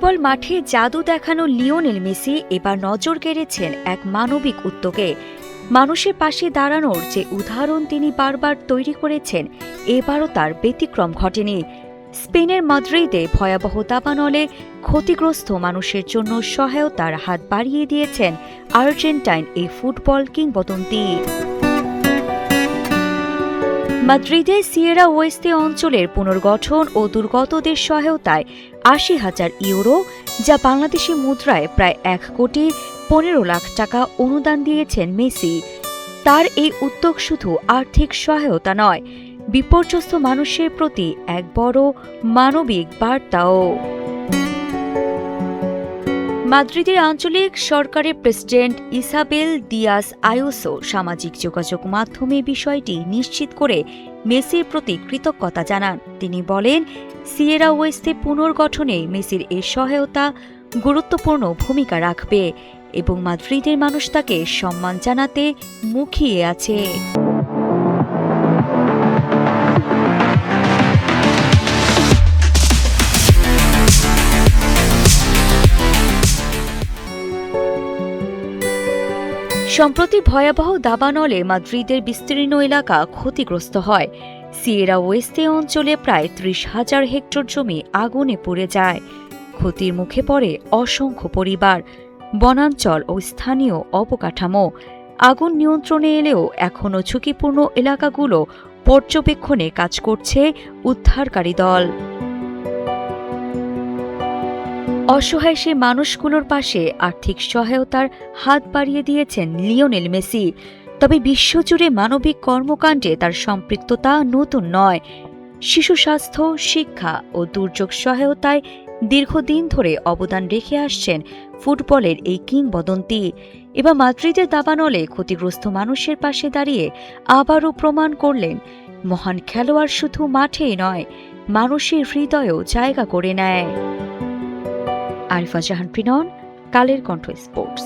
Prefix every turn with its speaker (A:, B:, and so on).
A: Football মাঠে জাদু দেখানো লিওনেল মেসি এবার নজর কেড়েছেন এক মানবিক উদ্যোগে। মানুষের পাশে দাঁড়ানোর যে উদাহরণ তিনি বারবার তৈরি করেছেন, এবারও তার ব্যতিক্রম ঘটেনি। স্পেনের মাদ্রিদে ভয়াবহ দাবানলে ক্ষতিগ্রস্ত মানুষের জন্য সহায়তার হাত বাড়িয়ে দিয়েছেন আর্জেন্টাইন এই ফুটবল কিংবদন্তি। মাদ্রিদে সিয়েরা ওয়েস্তে অঞ্চলের পুনর্গঠন ও দুর্গতদের সহায়তায় ৮০,০০০ ইউরো, যা বাংলাদেশি মুদ্রায় প্রায় ১,১৫,০০,০০০ টাকা অনুদান দিয়েছেন মেসি। তার এই উদ্যোগ শুধু আর্থিক সহায়তা নয়, বিপর্যস্ত মানুষের প্রতি এক বড় মানবিক বার্তাও। মাদ্রিদের আঞ্চলিক সরকারের প্রেসিডেন্ট ইসাবেল দিয়াস আয়ুসো সামাজিক যোগাযোগ মাধ্যমে বিষয়টি নিশ্চিত করে মেসির প্রতি কৃতজ্ঞতা জানান। তিনি বলেন, সিয়েরা ওয়েস্তে পুনর্গঠনে মেসির এই সহায়তা গুরুত্বপূর্ণ ভূমিকা রাখবে এবং মাদ্রিদের মানুষ তাকে সম্মান জানাতে মুখিয়ে আছে। সম্প্রতি ভয়াবহ দাবানলে মাদ্রিদের বিস্তীর্ণ এলাকা ক্ষতিগ্রস্ত হয়। সিয়েরা ওয়েস্তে অঞ্চলে প্রায় ৩০,০০০ হেক্টর জমি আগুনে পুড়ে যায়। ক্ষতির মুখে পড়ে অসংখ্য পরিবার, বনাঞ্চল ও স্থানীয় অবকাঠামো। আগুন নিয়ন্ত্রণে এলেও এখনও ঝুঁকিপূর্ণ এলাকাগুলো পর্যবেক্ষণে কাজ করছে উদ্ধারকারী দল। অসহায় সে মানুষগুলোর পাশে আর্থিক সহায়তার হাত বাড়িয়ে দিয়েছেন লিওনেল মেসি। তবে বিশ্বজুড়ে মানবিক কর্মকাণ্ডে তার সম্পৃক্ততা নতুন নয়। শিশু স্বাস্থ্য, শিক্ষা ও দুর্যোগ সহায়তায় দীর্ঘদিন ধরে অবদান রেখে আসছেন ফুটবলের এই কিংবদন্তি। এবার মাদ্রিদের দাবানলে ক্ষতিগ্রস্ত মানুষের পাশে দাঁড়িয়ে আবারও প্রমাণ করলেন, মহান খেলোয়াড় শুধু মাঠেই নয়, মানুষের হৃদয়েও জায়গা করে নেয়। আরিফা জাহান প্রিনন, কালের কণ্ঠ স্পোর্টস।